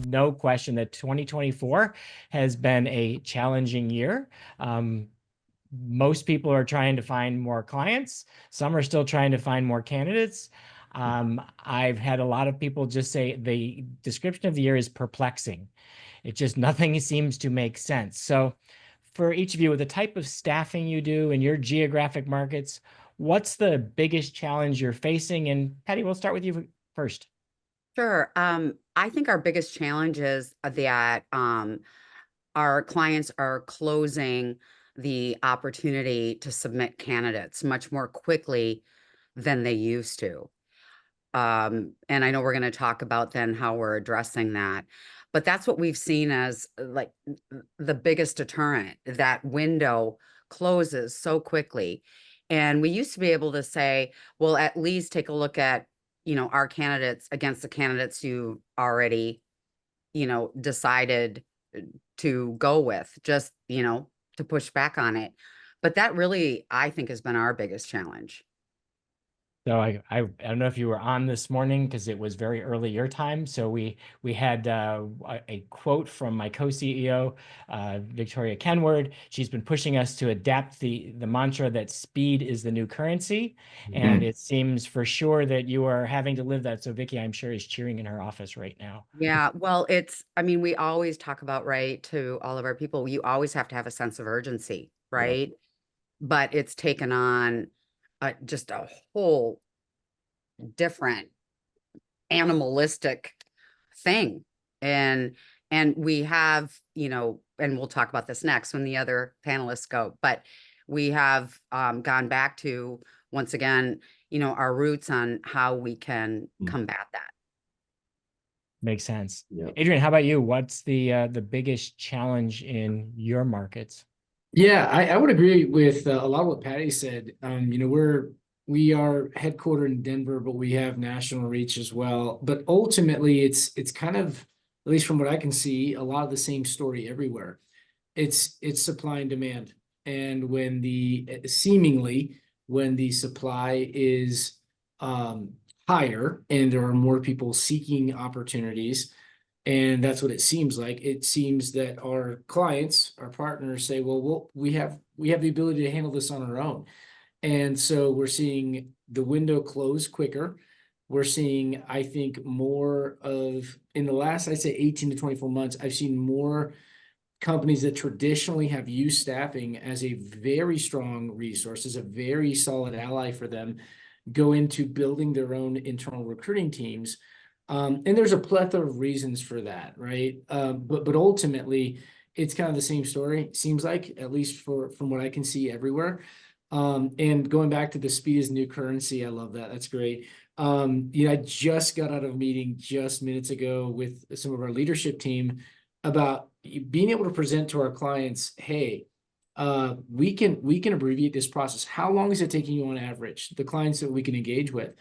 no question that 2024 has been a challenging year. Most people are trying to find more clients. Some are still trying to find more candidates. I've had a lot of people just say the description of the year is perplexing. It just nothing seems to make sense. So for each of you, with the type of staffing you do in your geographic markets, what's the biggest challenge you're facing? And Patty, we'll start with you first. Sure. I think our biggest challenge is that our clients are closing the opportunity to submit candidates much more quickly than they used to. And I know we're going to talk about then how we're addressing that. But that's what we've seen as like the biggest deterrent. That window closes so quickly. And we used to be able to say, well, at least take a look at, our candidates against the candidates you already, decided to go with, just, to push back on it. But that really, I think, has been our biggest challenge. So I don't know if you were on this morning because it was very early your time. So we had a quote from my co-CEO, Victoria Kenward. She's been pushing us to adapt the mantra that speed is the new currency, and it seems for sure that you are having to live that. So Vicky, I'm sure, is cheering in her office right now. Yeah, well, I mean, we always talk about, right, to all of our people, you always have to have a sense of urgency, Yeah. right? But it's taken on just a whole different animalistic thing. And we have, and we'll talk about this next when the other panelists go, but we have gone back to, once again, our roots on how we can combat that. Makes sense. Yeah. Adrian, how about you? What's the biggest challenge in your markets? Yeah, I would agree with a lot of what Patty said. We are headquartered in Denver, but we have national reach as well. But ultimately, it's kind of, at least from what I can see, a lot of the same story everywhere. It's supply and demand, and when the supply is higher and there are more people seeking opportunities. And that's what it seems like. It seems that our clients, our partners say, well, we have the ability to handle this on our own. And so we're seeing the window close quicker. We're seeing, I think, more of, in the last, I'd say 18 to 24 months, I've seen more companies that traditionally have used staffing as a very strong resource, as a very solid ally for them, go into building their own internal recruiting teams. And there's a plethora of reasons for that, right? But ultimately, it's kind of the same story, seems like, at least from what I can see everywhere. And going back to the speed is new currency, I love that. That's great. I just got out of a meeting just minutes ago with some of our leadership team about being able to present to our clients, hey, we can abbreviate this process. How long is it taking you on average? The clients that we can engage with.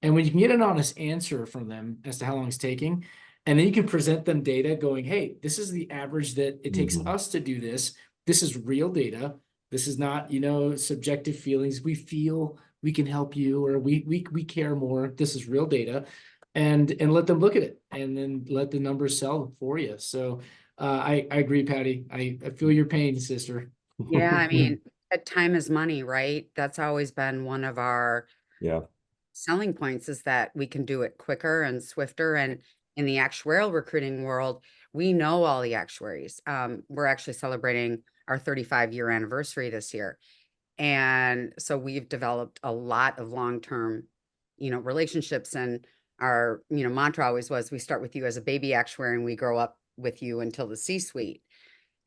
And when you can get an honest answer from them as to how long it's taking, and then you can present them data going, hey, this is the average that it takes us to do this. This is real data. This is not, subjective feelings. We feel we can help you, or we care more. This is real data. And let them look at it, and then let the numbers sell for you. So I agree, Patty. I feel your pain, sister. Yeah, I mean, time is money, right? That's always been one of our selling points, is that we can do it quicker and swifter. And in the actuarial recruiting world, we know all the actuaries. We're actually celebrating our 35-year anniversary this year. And so we've developed a lot of long-term, relationships. And our, mantra always was, we start with you as a baby actuary and we grow up with you until the C-suite.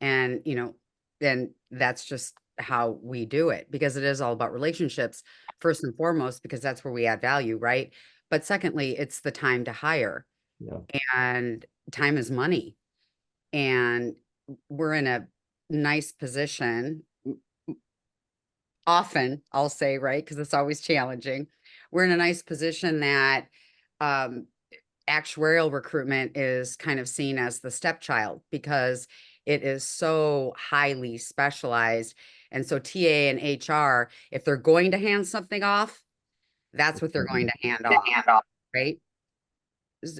And, then that's just how we do it, because it is all about relationships, first and foremost, because that's where we add value, right? But secondly, it's the time to hire. Yeah. And time is money. And we're in a nice position, often, I'll say, right? Because it's always challenging. We're in a nice position that actuarial recruitment is kind of seen as the stepchild, because it is so highly specialized. And so TA and HR, if they're going to hand something off, that's what they're going to hand off, right?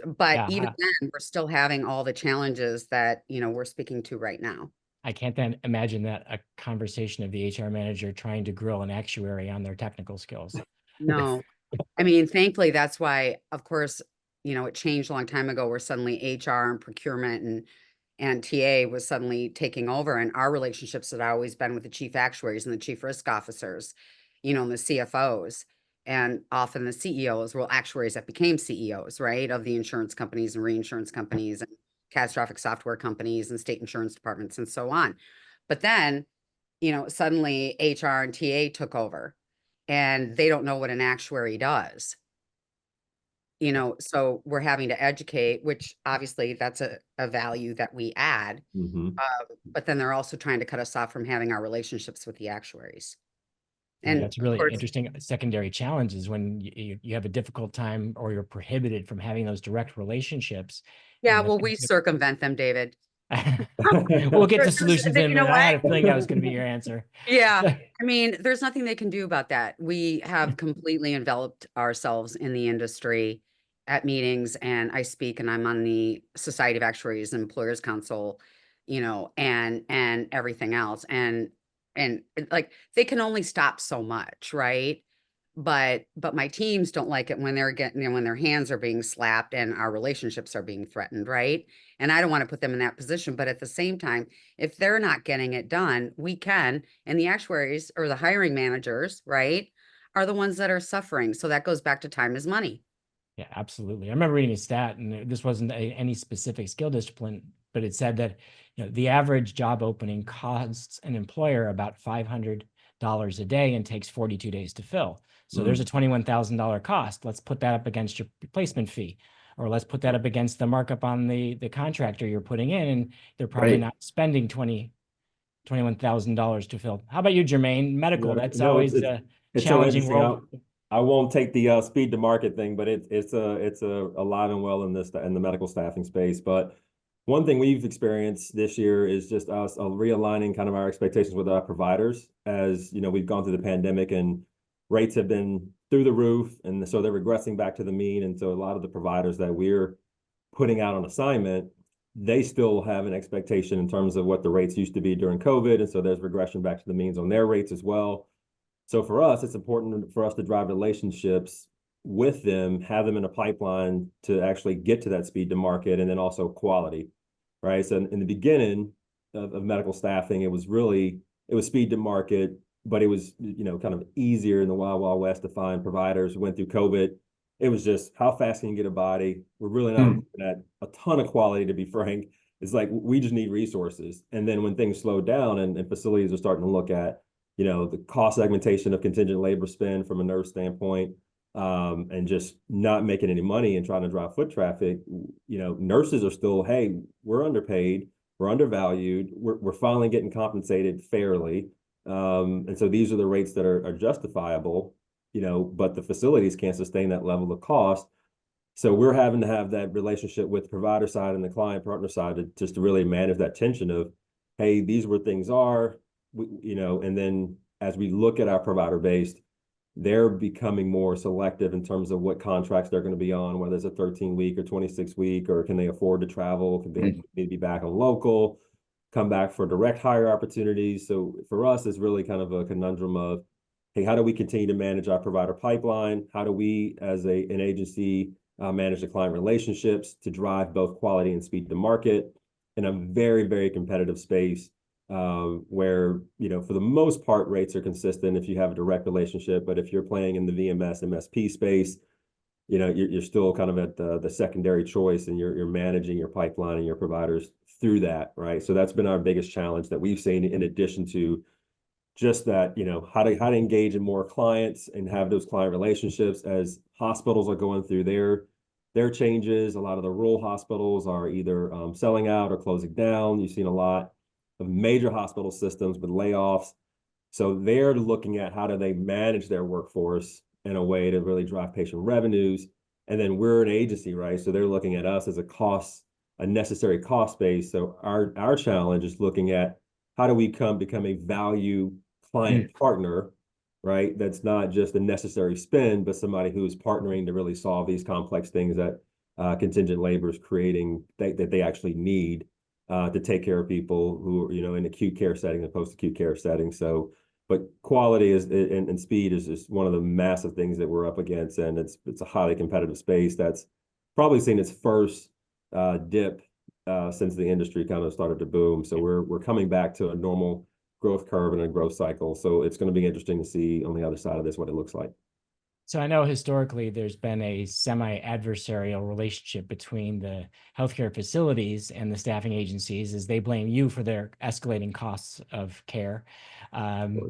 But Yeah, even then, we're still having all the challenges that, we're speaking to right now. I can't then imagine that a conversation of the HR manager trying to grill an actuary on their technical skills. No, I mean, thankfully, that's why, of course, it changed a long time ago where suddenly HR and procurement and TA was suddenly taking over, and our relationships had always been with the chief actuaries and the chief risk officers, and the CFOs, and often the CEOs, well, actuaries that became CEOs, right, of the insurance companies and reinsurance companies and catastrophic software companies and state insurance departments and so on. But then, suddenly HR and TA took over, and they don't know what an actuary does. So we're having to educate, which obviously that's a value that we add. Mhm. But then they're also trying to cut us off from having our relationships with the actuaries. Yeah, And that's of really course, interesting secondary challenge is when you have a difficult time or you're prohibited from having those direct relationships. yeah, And well, we circumvent them, David. we'll get to solutions in a You know minute. I had a what? feeling that was going to be your answer. Yeah. I mean, there's nothing they can do about that. We have completely enveloped ourselves in the industry at meetings, and I speak, and I'm on the Society of Actuaries and Employers Council, and everything else. And like they can only stop so much, right? But my teams don't like it when they're getting, when their hands are being slapped and our relationships are being threatened, right? And I don't want to put them in that position, but at the same time, if they're not getting it done, we can. And the actuaries or the hiring managers, right, are the ones that are suffering. So that goes back to time is money. Yeah, absolutely. I remember reading a stat, and this wasn't any specific skill discipline, but it said that the average job opening costs an employer about $500 a day and takes 42 days to fill. So there's a $21,000 cost. Let's put that up against your placement fee, or let's put that up against the markup on the contractor you're putting in, and they're probably Right. not spending $21,000 to fill. How about you, Jermaine? Medical, No, that's no, always it's a it's so challenging interesting. world. I won't take the speed to market thing, but it's alive and well in the medical staffing space. But one thing we've experienced this year is just us realigning kind of our expectations with our providers. As you know, we've gone through the pandemic and rates have been through the roof, and so they're regressing back to the mean. And so a lot of the providers that we're putting out on assignment, they still have an expectation in terms of what the rates used to be during COVID, and so there's regression back to the means on their rates as well. So for us, it's important for us to drive relationships with them, have them in a pipeline to actually get to that speed to market, and then also quality, right? So in the beginning of medical staffing, it was speed to market, but it was, kind of easier in the Wild Wild West to find providers. Went through COVID. It was just how fast can you get a body? We're really not looking at a ton of quality, to be frank. It's like we just need resources. And then when things slowed down and facilities are starting to look at the cost segmentation of contingent labor spend from a nurse standpoint, and just not making any money and trying to drive foot traffic, nurses are still, hey, we're underpaid, we're undervalued, we're finally getting compensated fairly. And so these are the rates that are justifiable, but the facilities can't sustain that level of cost. So we're having to have that relationship with the provider side and the client partner side to really manage that tension of, hey, these are where things are. And then as we look at our provider base, they're becoming more selective in terms of what contracts they're going to be on, whether it's a 13-week or 26-week, or can they afford to travel? Can they maybe be back on local, come back for direct hire opportunities? So for us, it's really kind of a conundrum of, hey, how do we continue to manage our provider pipeline? How do we, as an agency, manage the client relationships to drive both quality and speed to market in a very, very competitive space, where, for the most part, rates are consistent if you have a direct relationship. But if you're playing in the VMS, MSP space, you're still kind of at the secondary choice, and you're managing your pipeline and your providers through that, right? So that's been our biggest challenge that we've seen, in addition to just that, how to engage in more clients and have those client relationships as hospitals are going through their changes. A lot of the rural hospitals are either selling out or closing down. You've seen a lot of major hospital systems with layoffs. So they're looking at how do they manage their workforce in a way to really drive patient revenues. And then we're an agency, right? So they're looking at us as a necessary cost base. So our challenge is looking at how do we become a value client partner, right? That's not just a necessary spend, but somebody who is partnering to really solve these complex things that contingent labor is creating that they actually need to take care of people who are, you know, in acute care setting and post-acute care setting. So, but quality and speed is just one of the massive things that we're up against, and it's a highly competitive space that's probably seen its first dip since the industry kind of started to boom. So we're coming back to a normal growth curve and a growth cycle. So it's going to be interesting to see on the other side of this what it looks like. So I know historically there's been a semi-adversarial relationship between the healthcare facilities and the staffing agencies, as they blame you for their escalating costs of care. And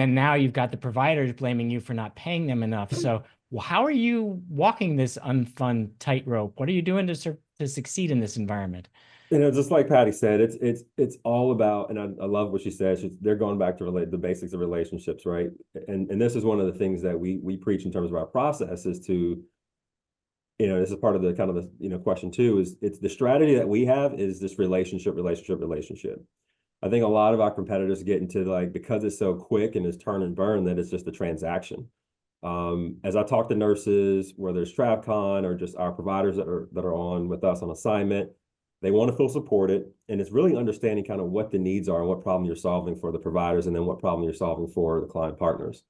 then now you've got the providers blaming you for not paying them enough. So how are you walking this unfun tightrope? What are you doing to succeed in this environment? You know, just like Patty said, it's all about, and I love what she said. They're going back to the basics of relationships, right? And this is one of the things that we preach in terms of our process is to, you know, this is part of the kind of the, you know, question too, is it's the strategy that we have is this relationship. I think a lot of our competitors get into, like, because it's so quick and it's turn and burn, that it's just a transaction. As I talk to nurses, whether it's TravCon or just our providers that are on with us on assignment, they want to feel supported, and it's really understanding kind of what the needs are and what problem you're solving for the providers, and then what problem you're solving for the client partners,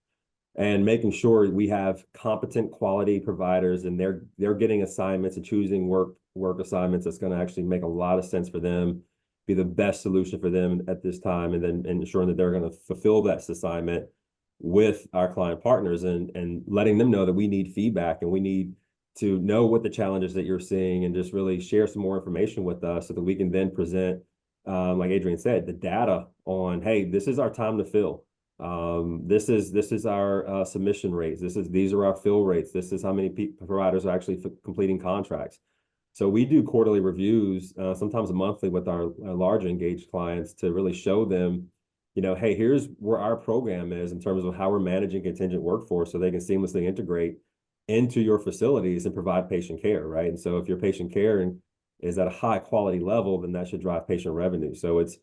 and making sure we have competent, quality providers, and they're getting assignments and choosing work assignments that's going to actually make a lot of sense for them, be the best solution for them at this time, and then ensuring that they're going to fulfill that assignment with our client partners, and letting them know that we need feedback and we need to know what the challenges that you're seeing, and just really share some more information with us so that we can then present, like Adrian said, the data on, hey, this is our time to fill. This is our submission rates. These are our fill rates. This is how many providers are actually completing contracts. So we do quarterly reviews, sometimes monthly, with our large engaged clients to really show them, you know, hey, here's where our program is in terms of how we're managing contingent workforce, so they can seamlessly integrate into your facilities and provide patient care, right? And so if your patient care is at a high quality level, then that should drive patient revenue. So it's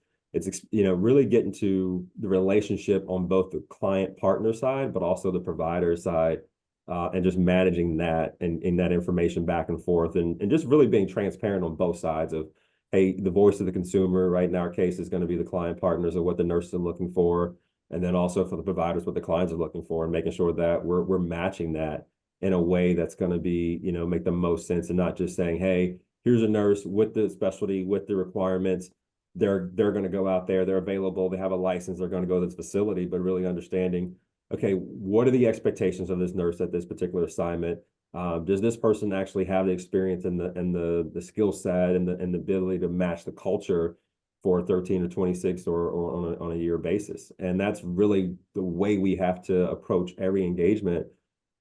you know, really getting to the relationship on both the client partner side, but also the provider side, and just managing that and that information back and forth, and just really being transparent on both sides of, hey, the voice of the consumer, right, in our case, is going to be the client partners of what the nurses are looking for, and then also for the providers what the clients are looking for, and making sure that we're matching that in a way that's going to be, you know, make the most sense, and not just saying, hey, here's a nurse with the specialty, with the requirements. They're going to go out there, they're available, they have a license, they're going to go to this facility, but really understanding, okay, what are the expectations of this nurse at this particular assignment? Does this person actually have the experience and the skill set and the ability to match the culture for 13 or 26 or on a year basis? And that's really the way we have to approach every engagement,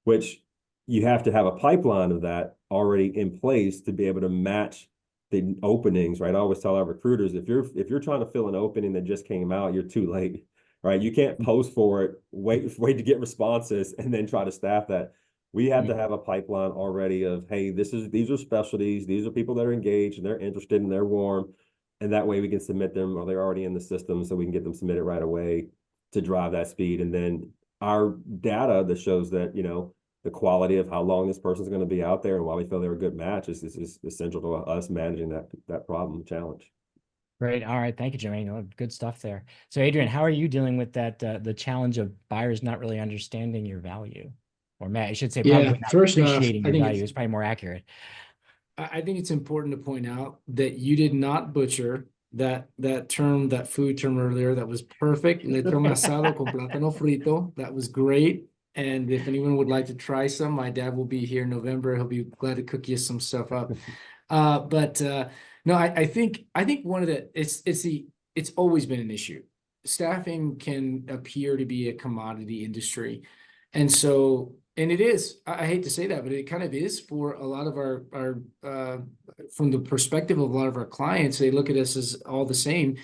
which you have to have a pipeline of that already in place to be able to match the openings, right? I always tell our recruiters, if you're trying to fill an opening that just came out, you're too late, right? You can't post for it, wait to get responses, and then try to staff that. We have to have a pipeline already of, hey, these are specialties, these are people that are engaged and they're interested and they're warm, and that way we can submit them, or they're already in the system, so we can get them submitted right away to drive that speed. And then our data that shows that, you know, the quality of how long this person's going to be out there and why we feel they're a good match is essential to us managing that problem challenge. Great. All right. Thank you, Jermaine. Good stuff there. So Adrian, how are you dealing with that, the challenge of buyers not really understanding your value? Or Matt, I should say, probably not first off, appreciating I your think value is probably more accurate. I think it's important to point out that you did not butcher that food term earlier. That was perfect. Lechón asado con plátano frito. That was great. And if anyone would like to try some, my dad will be here in November. He'll be glad to cook you some stuff up. No, I think one of the it's always been an issue. Staffing can appear to be a commodity industry, and it is. I hate to say that, but it kind of is for a lot of our from the perspective of a lot of our clients. They look at us as all the same.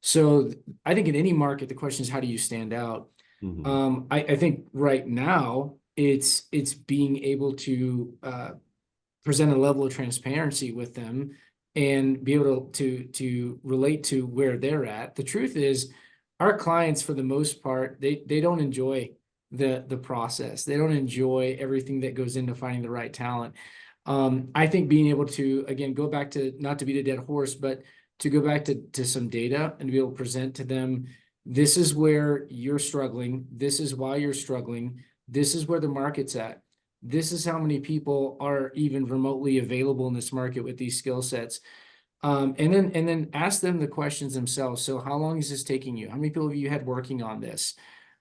So I think in any market, the question is, how do you stand out? Mm-hmm. I think right now it's being able to present a level of transparency with them and be able to relate to where they're at. The truth is, our clients, for the most part, they don't enjoy the process. They don't enjoy everything that goes into finding the right talent. I think being able to, again, go back to, not to beat a dead horse, but to go back to some data and be able to present to them, this is where you're struggling. This is why you're struggling. This is where the market's at. This is how many people are even remotely available in this market with these skill sets. And then ask them the questions themselves. So how long is this taking you? How many people have you had working on this?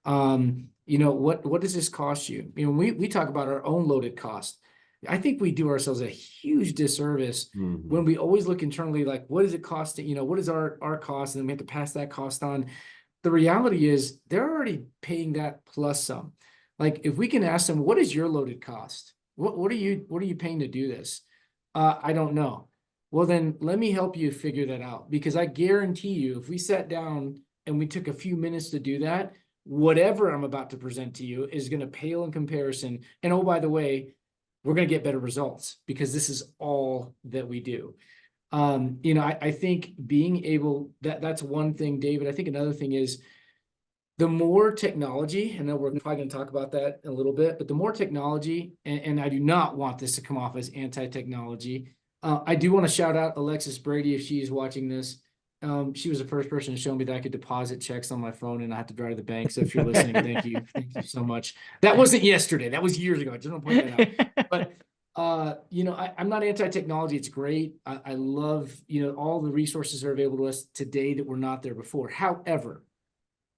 You know, what does this cost you? You know, we talk about our own loaded cost. I think we do ourselves a huge disservice when we always look internally, like, what does it cost to, you know, what is our cost? And then we have to pass that cost on. The reality is they're already paying that plus some. Like, if we can ask them, what is your loaded cost? What are you paying to do this? I don't know. Well, then let me help you figure that out, because I guarantee you, if we sat down and we took a few minutes to do that, whatever I'm about to present to you is going to pale in comparison. And oh, by the way, we're going to get better results because this is all that we do. You know, I think being able, that's one thing, David. I think another thing is the more technology, and we're probably going to talk about that in a little bit, but the more technology, and I do not want this to come off as anti-technology. I do want to shout out Alexis Brady if she's watching this. She was the first person to show me that I could deposit checks on my phone and not have to drive to the bank. So if you're listening, thank you. Thank you so much. That wasn't yesterday. That was years ago. I just want to point that out. But you know, I'm not anti-technology. It's great. I love, you know, all the resources that are available to us today that were not there before. However,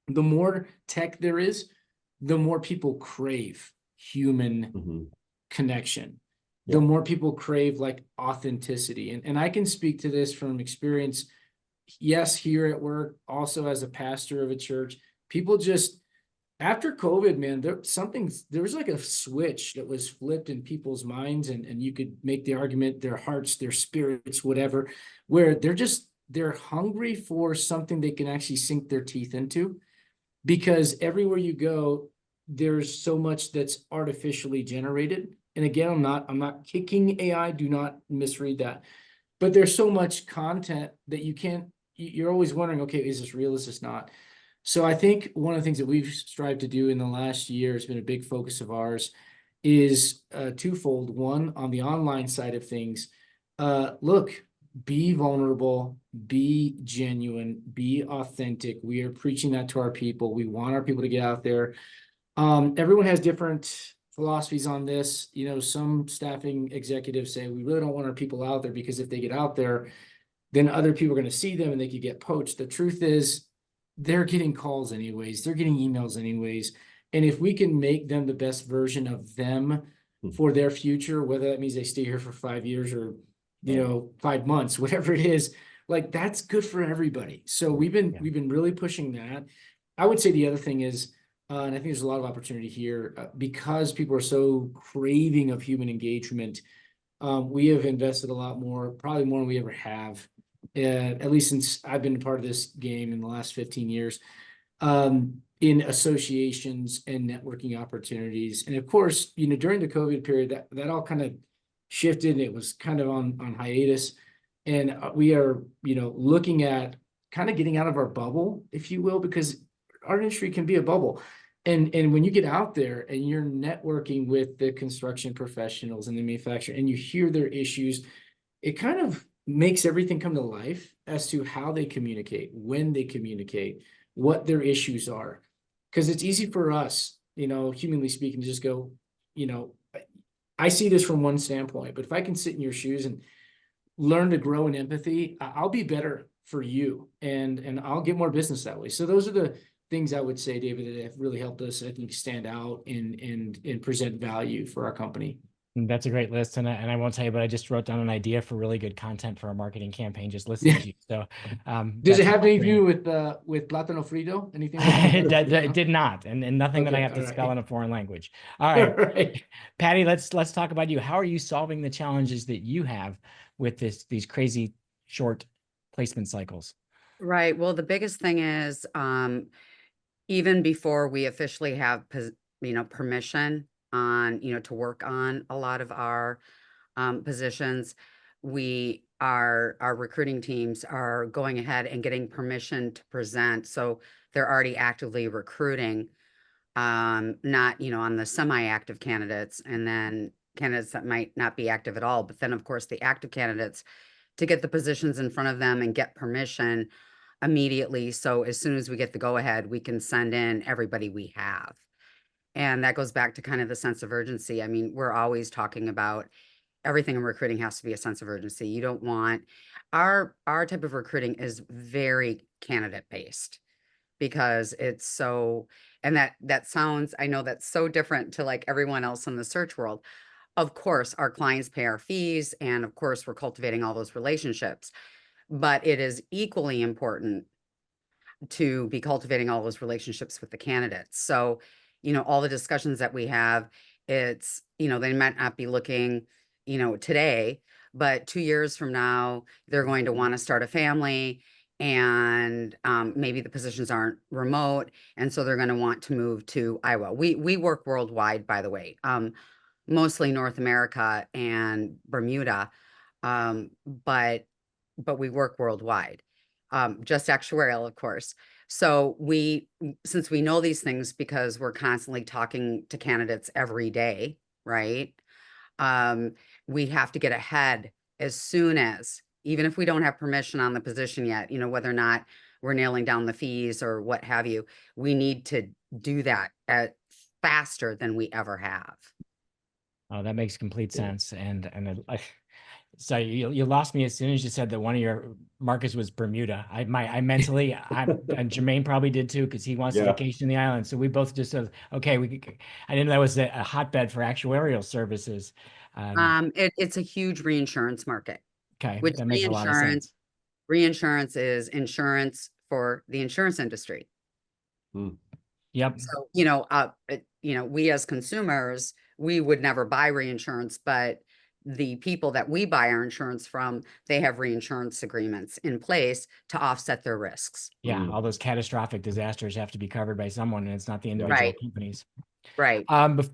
the more tech there is, the more people crave human connection. The more people crave like authenticity. And I can speak to this from experience. Yes, here at work, also as a pastor of a church, people just, after COVID, man, there was like a switch that was flipped in people's minds, and you could make the argument, their hearts, their spirits, whatever, where they're hungry for something they can actually sink their teeth into, because everywhere you go, there's so much that's artificially generated. And again, I'm not kicking AI, do not misread that. But there's so much content that you're always wondering, okay, is this real? Is this not? So I think one of the things that we've strived to do in the last year has been a big focus of ours is twofold. One, on the online side of things, look, be vulnerable, be genuine, be authentic. We are preaching that to our people. We want our people to get out there. Everyone has different philosophies on this. You know, some staffing executives say we really don't want our people out there because if they get out there, then other people are going to see them and they could get poached. The truth is, they're getting calls anyways, they're getting emails anyways. And if we can make them the best version of them for their future, whether that means they stay here for 5 years or, you know, 5 months, whatever it is, like, that's good for everybody. So we've been really pushing that. I would say the other thing is, and I think there's a lot of opportunity here because people are so craving of human engagement. We have invested a lot more, probably more than we ever have, at least since I've been a part of this game in the last 15 years, in associations and networking opportunities. And of course, you know, during the COVID period, that all kind of shifted. And it was kind of on hiatus. And we are, you know, looking at kind of getting out of our bubble, if you will, because our industry can be a bubble. And when you get out there and you're networking with the construction professionals and the manufacturer and you hear their issues, it kind of makes everything come to life as to how they communicate, when they communicate, what their issues are. Because it's easy for us, you know, humanly speaking, to just go, you know, I see this from one standpoint, but if I can sit in your shoes and learn to grow in empathy, I'll be better for you and I'll get more business that way. So those are the things I would say, David, that have really helped us, I think, stand out and present value for our company. That's a great list, and I won't tell you, but I just wrote down an idea for really good content for our marketing campaign just listening to you. So, does it have anything to do with Plátano Frito? Anything? It did not, and nothing that I have to spell in a foreign language. All right, right. Patty, let's talk about you. How are you solving the challenges that you have with these crazy short placement cycles? Right. Well, the biggest thing is, even before we officially have, you know, permission on, you know, to work on a lot of our positions, our recruiting teams are going ahead and getting permission to present. So they're already actively recruiting, not, you know, on the semi-active candidates, and then candidates that might not be active at all. But then, of course, the active candidates, to get the positions in front of them and get permission immediately. So as soon as we get the go ahead, we can send in everybody we have. And that goes back to kind of the sense of urgency. I mean, we're always talking about everything in recruiting has to be a sense of urgency. You don't want our type of recruiting is very candidate based, because it's so, and that sounds, I know that's so different to like everyone else in the search world. Of course, our clients pay our fees, and of course, we're cultivating all those relationships. But it is equally important to be cultivating all those relationships with the candidates. So, all the discussions that we have, it's, they might not be looking, today, but 2 years from now, they're going to want to start a family, and maybe the positions aren't remote. And so they're going to want to move to Iowa. We work worldwide, by the way, mostly North America and Bermuda. But we work worldwide, just actuarial, of course. So since we know these things, because we're constantly talking to candidates every day, right? We have to get ahead as soon as, even if we don't have permission on the position yet, whether or not we're nailing down the fees or what have you, we need to do that faster than we ever have. Oh, that makes complete sense. So you lost me as soon as you said that one of your markets was Bermuda. And Jermaine probably did too, because he wants to Yeah. vacation in the island. So we both just said, okay, I didn't know that was a hotbed for actuarial services. It's a huge reinsurance market. Okay, Which that makes a lot of sense. Reinsurance is insurance for the insurance industry. Yep. So, we as consumers, we would never buy reinsurance, but the people that we buy our insurance from, they have reinsurance agreements in place to offset their risks. Yeah, all those catastrophic disasters have to be covered by someone, and it's not the individual Right. companies. Right.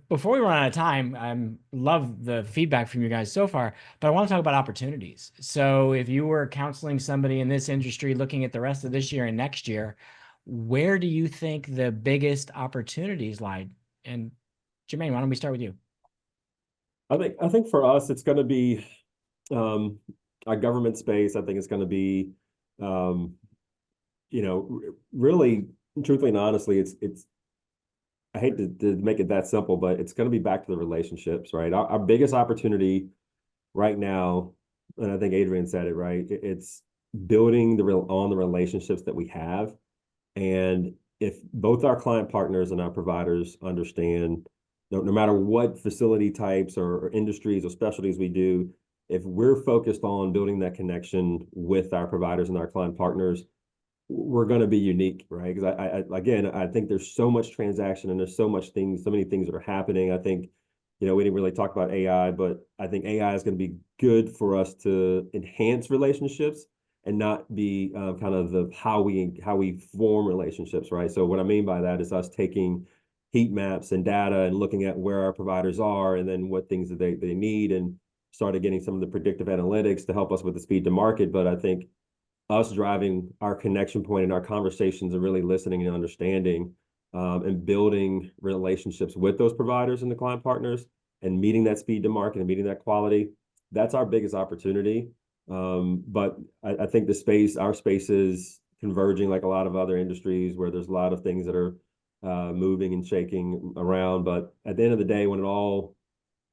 Before we run out of time, love the feedback from you guys so far, but I want to talk about opportunities. So if you were counseling somebody in this industry looking at the rest of this year and next year, where do you think the biggest opportunities lie? And Jermaine, why don't we start with you? I think for us, it's going to be our government space. I think it's going to be, really, truthfully and honestly, it's. I hate to make it that simple, but it's going to be back to the relationships, right? Our biggest opportunity right now, and I think Adrian said it right, it's building on the relationships that we have. And if both our client partners and our providers understand, no matter what facility types or industries or specialties we do, if we're focused on building that connection with our providers and our client partners, we're going to be unique, right? Because I think there's so much transaction and there's so many things that are happening. I think, we didn't really talk about AI, but I think AI is going to be good for us to enhance relationships and not be kind of how we form relationships, right? So what I mean by that is us taking heat maps and data and looking at where our providers are and then what things that they need, and started getting some of the predictive analytics to help us with the speed to market. But I think us driving our connection point in our conversations and really listening and understanding and building relationships with those providers and the client partners and meeting that speed to market and meeting that quality, that's our biggest opportunity. But I think our space is converging like a lot of other industries where there's a lot of things that are moving and shaking around. But at the end of the day, when it all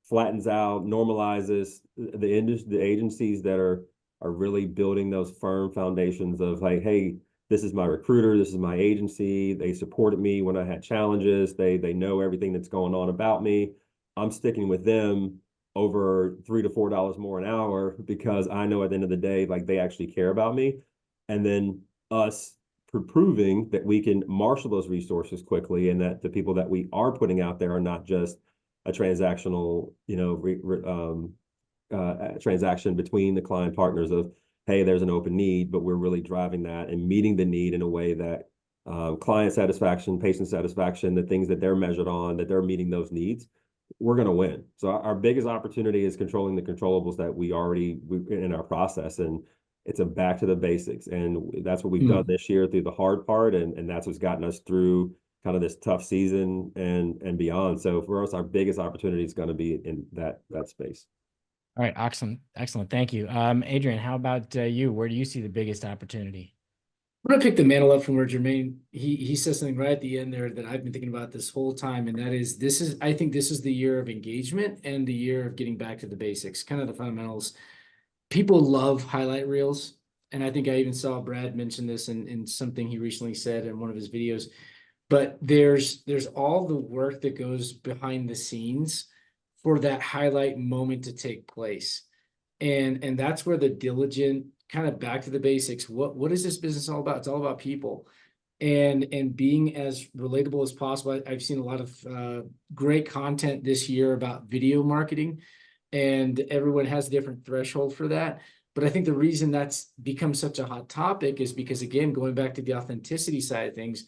flattens out, normalizes, the agencies that are really building those firm foundations of like, hey, this is my recruiter, this is my agency, they supported me when I had challenges, they know everything that's going on about me, I'm sticking with them over $3 to $4 more an hour because I know at the end of the day, like, they actually care about me. And then us proving that we can marshal those resources quickly, and that the people that we are putting out there are not just a transactional, transaction between the client partners of, hey, there's an open need, but we're really driving that and meeting the need in a way that client satisfaction, patient satisfaction, the things that they're measured on, that they're meeting those needs, we're going to win. So our biggest opportunity is controlling the controllables that we in our process. And it's a back to the basics. And that's what we've done this year through the hard part. And that's what's gotten us through kind of this tough season and beyond. So for us, our biggest opportunity is going to be in that space. All right, excellent. Thank you. Adrian, how about you? Where do you see the biggest opportunity? I'm gonna pick the mantle up from where Jermaine, he says something right at the end there that I've been thinking about this whole time, and that is I think this is the year of engagement and the year of getting back to the basics, kind of the fundamentals. People love highlight reels, and I think I even saw Brad mention this in something he recently said in one of his videos. But there's all the work that goes behind the scenes for that highlight moment to take place. And that's where the diligent, kind of back to the basics, what is this business all about? It's all about people and being as relatable as possible. I've seen a lot of great content this year about video marketing, and everyone has a different threshold for that. But I think the reason that's become such a hot topic is because, again, going back to the authenticity side of things,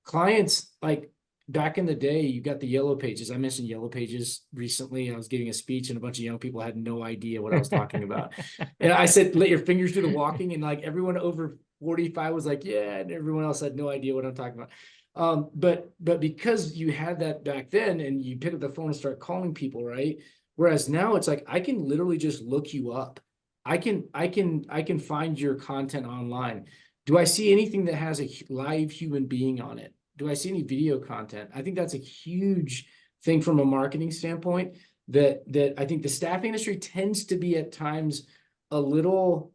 clients, like back in the day, you got the yellow pages. I mentioned yellow pages recently. I was giving a speech and a bunch of young people had no idea what I was talking about. And I said, let your fingers do the walking. And like everyone over 45 was like, yeah. And everyone else had no idea what I'm talking about. But because you had that back then and you pick up the phone and start calling people, right? Whereas now it's like, I can literally just look you up. I can find your content online. Do I see anything that has a live human being on it? Do I see any video content? I think that's a huge thing from a marketing standpoint that I think the staffing industry tends to be at times a little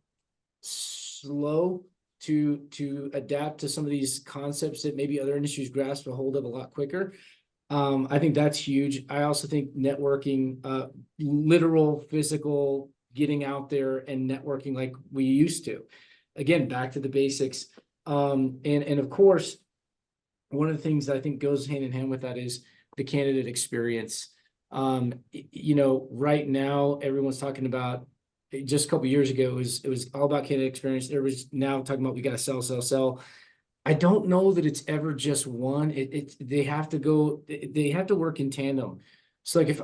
slow to adapt to some of these concepts that maybe other industries grasp a hold of a lot quicker. I think that's huge. I also think networking, literal, physical, getting out there and networking like we used to. Again, back to the basics. And of course, one of the things that I think goes hand in hand with that is the candidate experience. Right now, everyone's talking about, just a couple of years ago, it was all about candidate experience. There was now talking about we got to sell. I don't know that it's ever just one. They have to work in tandem. So like if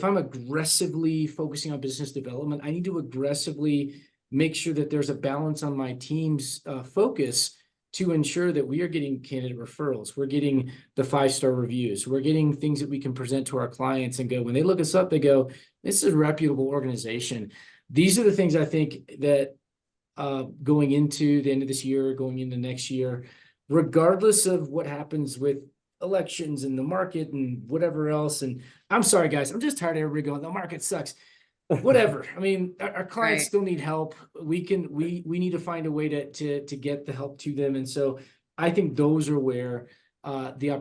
I'm aggressively focusing on business development, I need to aggressively make sure that there's a balance on my team's focus to ensure that we are getting candidate referrals. We're getting the 5-star reviews. We're getting things that we can present to our clients and go, when they look us up, they go, this is a reputable organization. These are the things I think that going into the end of this year, going into next year, regardless of what happens with elections and the market and whatever else. And I'm sorry, guys, I'm just tired of everybody going, the market sucks. Whatever. I mean, our clients Right. still need help. We need to find a way to get the help to them. And so I think those are where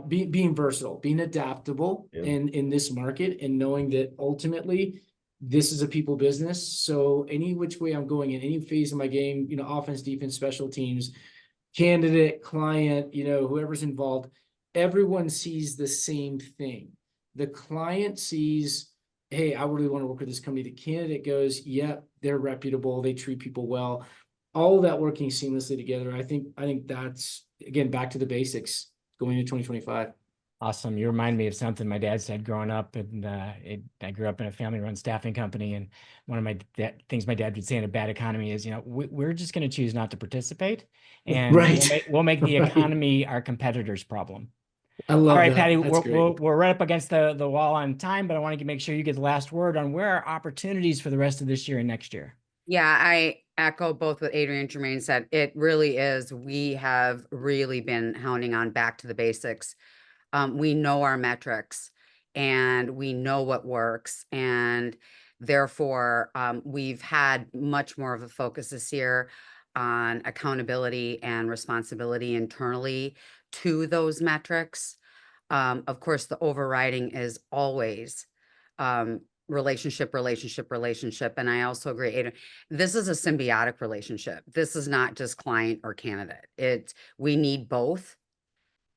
being versatile, being adaptable in this market, and knowing that ultimately this is a people business. So any which way I'm going in any phase of my game, offense, defense, special teams, candidate, client, whoever's involved, everyone sees the same thing. The client sees, hey, I really want to work with this company. The candidate goes, yeah, they're reputable. They treat people well. All of that working seamlessly together. I think that's, again, back to the basics going into 2025. Awesome. You remind me of something my dad said growing up, and I grew up in a family-run staffing company, and one of my things my dad would say in a bad economy is, we're just going to choose not to participate, and Right. we'll make the Right. economy our competitor's problem. I love All right, that. Patty, That's great. we're right up against the wall on time, but I want to make sure you get the last word on where are opportunities for the rest of this year and next year. Yeah, I echo both what Adrian and Jermaine said. It really is. We have really been hounding on back to the basics. We know our metrics and we know what works. And therefore, we've had much more of a focus this year on accountability and responsibility internally to those metrics. Of course, the overriding is always relationship. And I also agree, Adrian, this is a symbiotic relationship. This is not just client or candidate. We need both,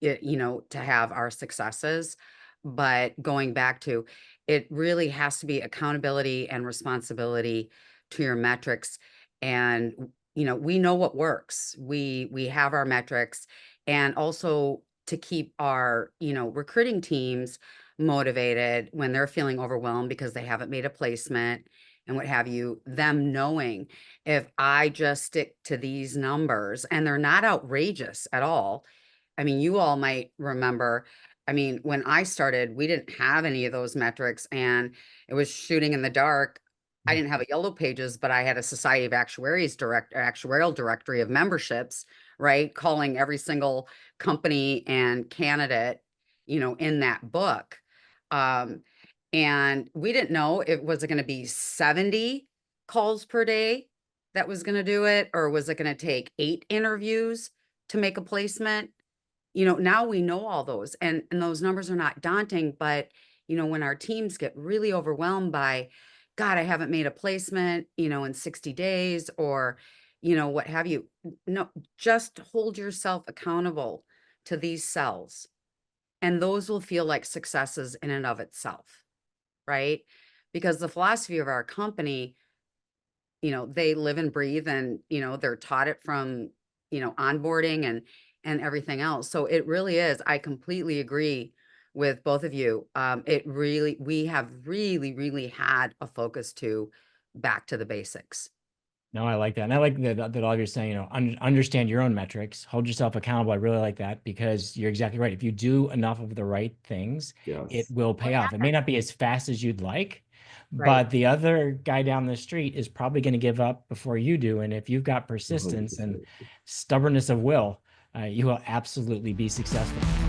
to have our successes. But going back to, it really has to be accountability and responsibility to your metrics. And, we know what works. We have our metrics, and also to keep our, recruiting teams motivated when they're feeling overwhelmed because they haven't made a placement and what have you, them knowing if I just stick to these numbers and they're not outrageous at all, I mean, you all might remember, I mean, when I started, we didn't have any of those metrics and it was shooting in the dark. I didn't have a Yellow Pages, but I had a Society of Actuaries actuarial directory of memberships, right? Calling every single company and candidate, you know, in that book. And we didn't know it was going to be 70 calls per day that was going to do it, or was it going to take 8 interviews to make a placement? You know, now we know all those, and those numbers are not daunting, but you know, when our teams get really overwhelmed by, God, I haven't made a placement, you know, in 60 days, or, you know, what have you. No, just hold yourself accountable to these cells, and those will feel like successes in and of itself, right? Because the philosophy of our company, you know, they live and breathe, and, you know, they're taught it from, you know, onboarding and everything else. So it really is, I completely agree with both of you. We have really had a focus to back to the basics. No, I like that. And I like that all of you're saying, you know, understand your own metrics, hold yourself accountable. I really like that, because you're exactly right. If you do enough of the right things, it Yes. will pay off. It may not be as fast as you'd like, Right. but the other guy down the street is probably going to give up before you do. And if you've got persistence and 100%. stubbornness of will, you will absolutely be successful.